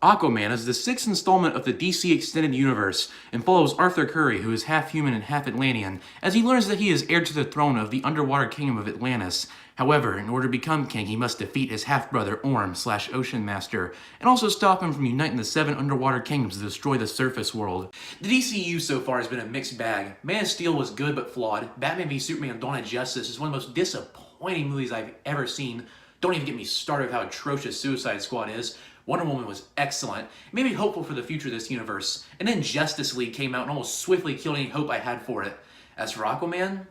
Aquaman is the sixth installment of the DC Extended Universe and follows Arthur Curry, who is half human and half Atlantean, as he learns that he is heir to the throne of the underwater kingdom of Atlantis. However, in order to become king, he must defeat his half-brother Orm/Ocean Master, and also stop him from uniting the 7 underwater kingdoms to destroy the surface world. The DCU so far has been a mixed bag. Man of Steel was good but flawed. Batman v Superman: Dawn of Justice is one of the most disappointing movies I've ever seen. Don't even get me started with how atrocious Suicide Squad is. Wonder Woman was excellent. It made me hopeful for the future of this universe. And then Justice League came out and almost swiftly killed any hope I had for it. As for Aquaman,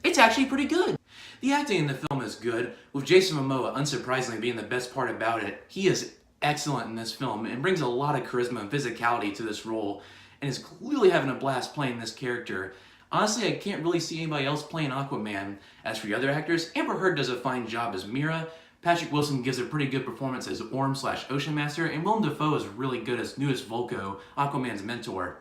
it's actually pretty good. The acting in the film is good, with Jason Momoa unsurprisingly being the best part about it. He is excellent in this film and brings a lot of charisma and physicality to this role, and is clearly having a blast playing this character. Honestly, I can't really see anybody else playing Aquaman. As for the other actors, Amber Heard does a fine job as Mira, Patrick Wilson gives a pretty good performance as Orm/Ocean Master, and Willem Dafoe is really good as newest Volko, Aquaman's mentor.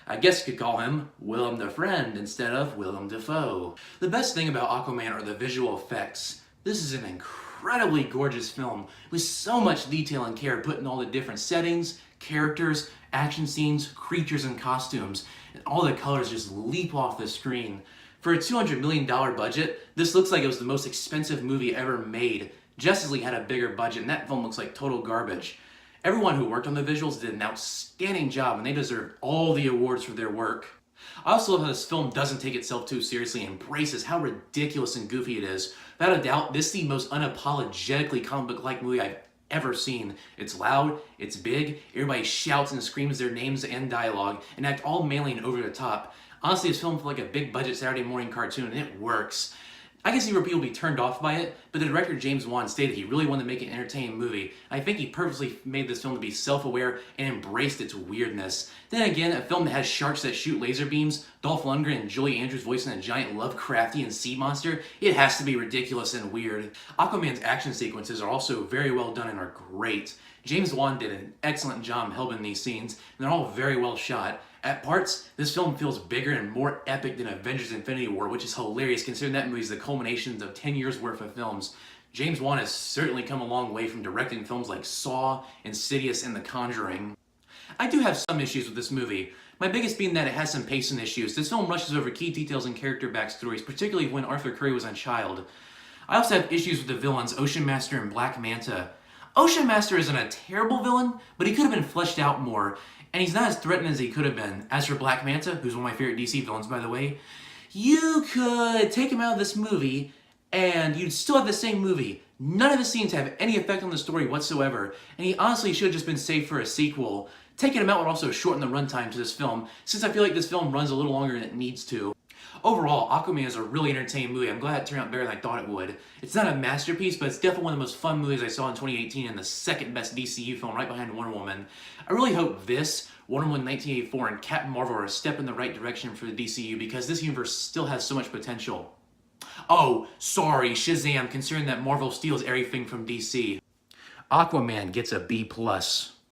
I guess you could call him Willem the Friend instead of Willem Dafoe. The best thing about Aquaman are the visual effects. This is an incredibly gorgeous film with so much detail and care put in all the different settings, characters, action scenes, creatures, and costumes, and all the colors just leap off the screen. For a $200 million budget, this looks like it was the most expensive movie ever made. Justice League had a bigger budget, and that film looks like total garbage. Everyone who worked on the visuals did an outstanding job, and they deserve all the awards for their work. I also love how this film doesn't take itself too seriously and embraces how ridiculous and goofy it is. Without a doubt, this is the most unapologetically comic book-like movie I've ever seen. It's loud, it's big, everybody shouts and screams their names and dialogue, and act all manly and over the top. Honestly, this film feels like a big-budget Saturday morning cartoon, and it works. I can see where people will be turned off by it, but the director James Wan stated he really wanted to make an entertaining movie. I think he purposely made this film to be self-aware and embraced its weirdness. Then again, a film that has sharks that shoot laser beams, Dolph Lundgren and Julie Andrews voicing a giant Lovecraftian sea monster, it has to be ridiculous and weird. Aquaman's action sequences are also very well done and are great. James Wan did an excellent job helping these scenes, and they're all very well shot. At parts, this film feels bigger and more epic than Avengers: Infinity War, which is hilarious considering that movie is the culmination of 10 years worth of films. James Wan has certainly come a long way from directing films like Saw, Insidious, and The Conjuring. I do have some issues with this movie. My biggest being that it has some pacing issues. This film rushes over key details and character backstories, particularly when Arthur Curry was a child. I also have issues with the villains, Ocean Master and Black Manta. Ocean Master isn't a terrible villain, but he could have been fleshed out more, and he's not as threatening as he could have been. As for Black Manta, who's one of my favorite DC villains, by the way, you could take him out of this movie, and you'd still have the same movie. None of the scenes have any effect on the story whatsoever, and he honestly should have just been saved for a sequel. Taking him out would also shorten the runtime to this film, since I feel like this film runs a little longer than it needs to. Overall, Aquaman is a really entertaining movie. I'm glad it turned out better than I thought it would. It's not a masterpiece, but it's definitely one of the most fun movies I saw in 2018 and the second best DCU film right behind Wonder Woman. I really hope this, Wonder Woman 1984, and Captain Marvel are a step in the right direction for the DCU because this universe still has so much potential. Oh, sorry, Shazam, considering that Marvel steals everything from DC. Aquaman gets a B+.